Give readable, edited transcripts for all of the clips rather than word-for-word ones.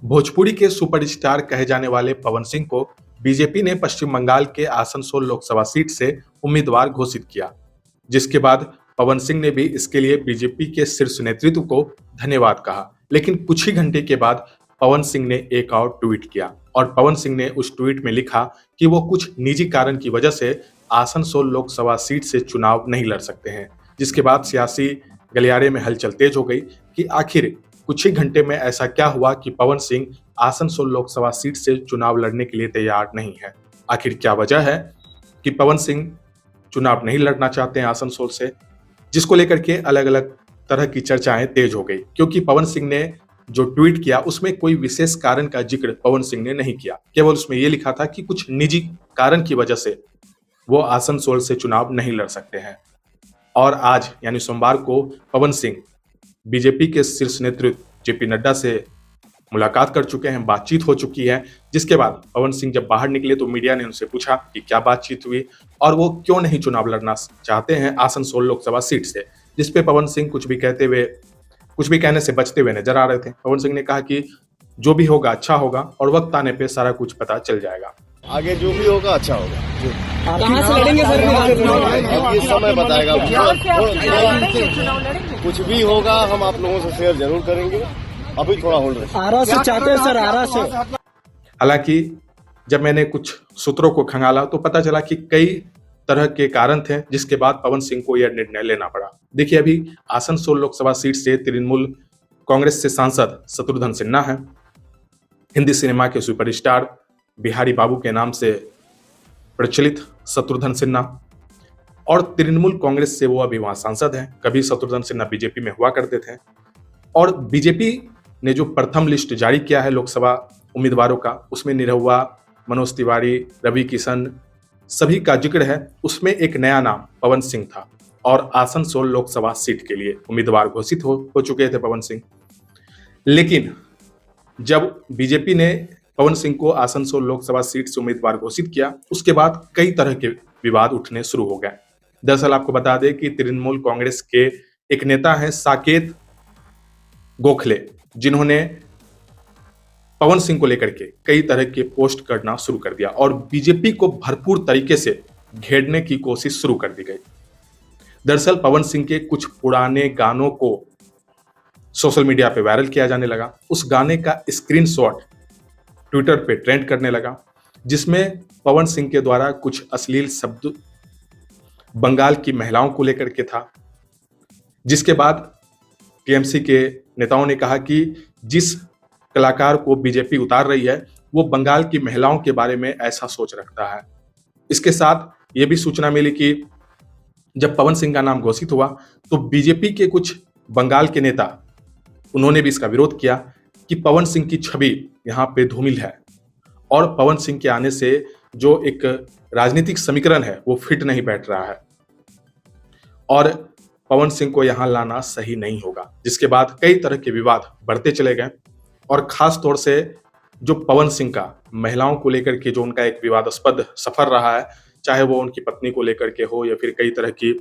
भोजपुरी के सुपरस्टार कहे जाने वाले पवन सिंह को बीजेपी ने पश्चिम बंगाल के आसनसोल लोकसभा सीट से उम्मीदवार घोषित किया, जिसके बाद पवन सिंह ने भी इसके लिए बीजेपी के शीर्ष नेतृत्व को धन्यवाद कहा। लेकिन कुछ ही घंटे के बाद पवन सिंह ने एक और ट्वीट किया और पवन सिंह ने उस ट्वीट में लिखा कि वो कुछ निजी कारण की वजह से आसनसोल लोकसभा सीट से चुनाव नहीं लड़ सकते हैं। जिसके बाद सियासी गलियारे में हलचल तेज हो गई कि आखिर कुछ ही घंटे में ऐसा क्या हुआ कि पवन सिंह आसनसोल लोकसभा सीट से चुनाव लड़ने के लिए तैयार नहीं है। आखिर क्या वजह है कि पवन सिंह चुनाव नहीं लड़ना चाहते हैं आसनसोल से, जिसको लेकर के अलग अलग तरह की चर्चाएं तेज हो गई। क्योंकि पवन सिंह ने जो ट्वीट किया उसमें कोई विशेष कारण का जिक्र पवन सिंह ने नहीं किया, केवल उसमें यह लिखा था कि कुछ निजी कारण की वजह से वो आसनसोल से चुनाव नहीं लड़ सकते हैं। और आज यानी सोमवार को पवन सिंह बीजेपी के शीर्ष नेतृत्व जेपी नड्डा से मुलाकात कर चुके हैं, बातचीत हो चुकी है। जिसके बाद पवन सिंह जब बाहर निकले तो मीडिया ने उनसे पूछा कि क्या बातचीत हुई और वो क्यों नहीं चुनाव लड़ना चाहते हैं आसनसोल लोकसभा सीट से, जिस पे पवन सिंह कुछ भी कहने से बचते हुए नजर आ रहे थे। पवन सिंह ने कहा कि जो भी होगा अच्छा होगा और वक्त आने पे सारा कुछ पता चल जाएगा, आगे जो भी होगा अच्छा होगा। कहाँ से लड़ेंगे सर? अब ये समय बताएगा। कुछ भी होगा हम आप लोगों से शेयर जरूर करेंगे। अभी थोड़ा होल्ड रखें। आरा से चाहते हैं सर, आरा से। हालांकि जब मैंने कुछ सूत्रों को खंगाला तो पता चला कि कई तरह के कारण थे, जिसके बाद पवन सिंह को यह निर्णय लेना पड़ा। देखिए, अभी आसनसोल लोकसभा सीट से तृणमूल कांग्रेस से सांसद शत्रुघ्न सिन्हा है, हिंदी सिनेमा के सुपरस्टार बिहारी बाबू के नाम से प्रचलित शत्रुघ्न सिन्हा, और तृणमूल कांग्रेस से वो अभी वहां सांसद हैं। कभी शत्रुघ्न सिन्हा बीजेपी में हुआ करते थे और बीजेपी ने जो प्रथम लिस्ट जारी किया है लोकसभा उम्मीदवारों का, उसमें निरहुआ, मनोज तिवारी, रवि किशन सभी का जिक्र है। उसमें एक नया नाम पवन सिंह था और आसनसोल लोकसभा सीट के लिए उम्मीदवार घोषित हो चुके थे पवन सिंह। लेकिन जब बीजेपी ने पवन सिंह को आसनसोल लोकसभा सीट से उम्मीदवार घोषित किया, उसके बाद कई तरह के विवाद उठने शुरू हो गए। दरअसल आपको बता दें कि तृणमूल कांग्रेस के एक नेता हैं साकेत गोखले, जिन्होंने पवन सिंह को लेकर के कई तरह के पोस्ट करना शुरू कर दिया और बीजेपी को भरपूर तरीके से घेरने की कोशिश शुरू कर दी गई। दरअसल पवन सिंह के कुछ पुराने गानों को सोशल मीडिया पे वायरल किया जाने लगा। उस गाने का स्क्रीनशॉट ट्विटर पे ट्रेंड करने लगा, जिसमें पवन सिंह के द्वारा कुछ अश्लील शब्द बंगाल की महिलाओं को लेकर के था। जिसके बाद टीएमसी के नेताओं ने कहा कि जिस कलाकार को बीजेपी उतार रही है वो बंगाल की महिलाओं के बारे में ऐसा सोच रखता है। इसके साथ ये भी सूचना मिली कि जब पवन सिंह का नाम घोषित हुआ तो बीजेपी के कुछ बंगाल के नेता उन्होंने भी इसका विरोध किया कि पवन सिंह की छवि यहाँ पे धूमिल है और पवन सिंह के आने से जो एक राजनीतिक समीकरण है वो फिट नहीं बैठ रहा है और पवन सिंह को यहाँ लाना सही नहीं होगा। जिसके बाद कई तरह के विवाद बढ़ते चले गए और खास तौर से जो पवन सिंह का महिलाओं को लेकर के जो उनका एक विवादास्पद सफर रहा है, चाहे वो उनकी पत्नी को लेकर के हो या फिर कई तरह की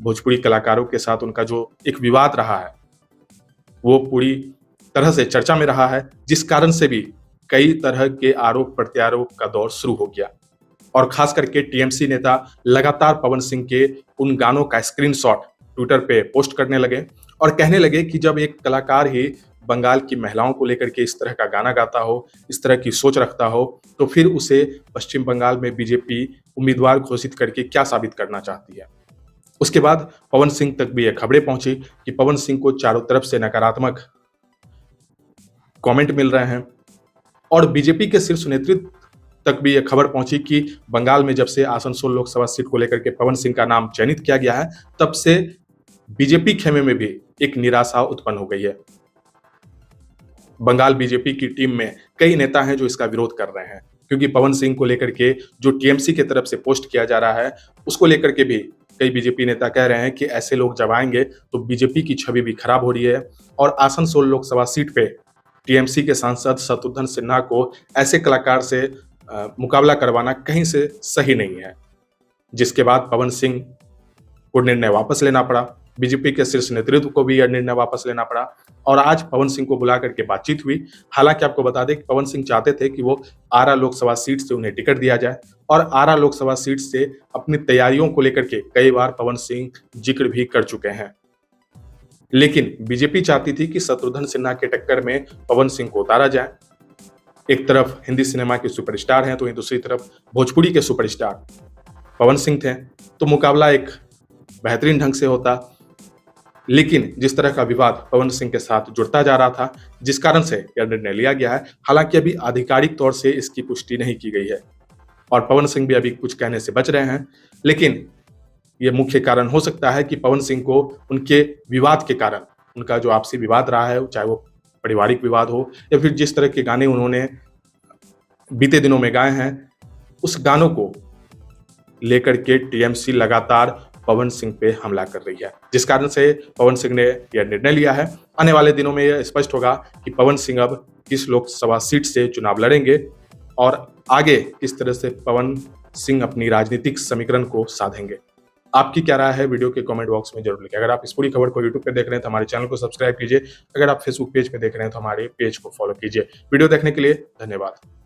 भोजपुरी कलाकारों के साथ उनका जो एक विवाद रहा है, वो पूरी तरह से चर्चा में रहा है, जिस कारण से भी कई तरह के आरोप प्रत्यारोप का दौर शुरू हो गया। और खास करके टीएमसी नेता लगातार पवन सिंह के उन गानों का स्क्रीनशॉट ट्विटर पे पोस्ट करने लगे और कहने लगे कि जब एक कलाकार ही बंगाल की महिलाओं को लेकर के इस तरह का गाना गाता हो, इस तरह की सोच रखता हो, तो फिर उसे पश्चिम बंगाल में बीजेपी उम्मीदवार घोषित करके क्या साबित करना चाहती है। उसके बाद पवन सिंह तक भी ये खबरें पहुंची कि पवन सिंह को चारों तरफ से नकारात्मक कमेंट मिल रहे हैं और बीजेपी के शीर्ष नेतृत्व तक भी यह खबर पहुंची कि बंगाल में जब से आसनसोल लोकसभा सीट को लेकर के पवन सिंह का नाम चयनित किया गया है, तब से बीजेपी खेमे में भी एक निराशा उत्पन्न हो गई है। बंगाल बीजेपी की टीम में कई नेता हैं जो इसका विरोध कर रहे हैं, क्योंकि पवन सिंह को लेकर के जो टीएमसी की तरफ से पोस्ट किया जा रहा है उसको लेकर के भी कई बीजेपी नेता कह रहे हैं कि ऐसे लोग जब आएंगे तो बीजेपी की छवि भी खराब हो रही है और आसनसोल लोकसभा सीट पे टीएमसी के सांसद शत्रुघ्न सिन्हा को ऐसे कलाकार से मुकाबला करवाना कहीं से सही नहीं है। जिसके बाद पवन सिंह को निर्णय वापस लेना पड़ा बीजेपी के शीर्ष नेतृत्व को भी यह निर्णय वापस लेना पड़ा और आज पवन सिंह को बुला करके बातचीत हुई। हालांकि आपको बता दें कि पवन सिंह चाहते थे कि वो आरा लोकसभा सीट से उन्हें टिकट दिया जाए और आरा लोकसभा सीट से अपनी तैयारियों को लेकर के कई बार पवन सिंह जिक्र भी कर चुके हैं। लेकिन बीजेपी चाहती थी कि शत्रुघ्न सिन्हा के टक्कर में पवन सिंह को उतारा जाए। एक तरफ हिंदी सिनेमा के सुपरस्टार हैं तो वहीं दूसरी तरफ भोजपुरी के सुपरस्टार पवन सिंह थे, तो मुकाबला एक बेहतरीन ढंग से होता। लेकिन जिस तरह का विवाद पवन सिंह के साथ जुड़ता जा रहा था, जिस कारण से यह निर्णय लिया गया है, हालांकि अभी आधिकारिक तौर से इसकी पुष्टि नहीं की गई है और पवन सिंह भी अभी कुछ कहने से बच रहे हैं। लेकिन यह मुख्य कारण हो सकता है कि पवन सिंह को उनके विवाद के कारण, उनका जो आपसी विवाद रहा है, चाहे वो पारिवारिक विवाद हो या फिर जिस तरह के गाने उन्होंने बीते दिनों में गाए हैं, उस गानों को लेकर के टीएमसी लगातार पवन सिंह पे हमला कर रही है, जिस कारण से पवन सिंह ने यह निर्णय लिया है। आने वाले दिनों में यह स्पष्ट होगा कि पवन सिंह अब किस लोकसभा सीट से चुनाव लड़ेंगे और आगे किस तरह से पवन सिंह अपनी राजनीतिक समीकरण को साधेंगे। आपकी क्या राय है, वीडियो के कमेंट बॉक्स में जरूर लिखिए। अगर आप इस पूरी खबर को यूट्यूब पे देख रहे हैं तो हमारे चैनल को सब्सक्राइब कीजिए। अगर आप फेसबुक पेज पे देख रहे हैं तो हमारे पेज को फॉलो कीजिए। वीडियो देखने के लिए धन्यवाद।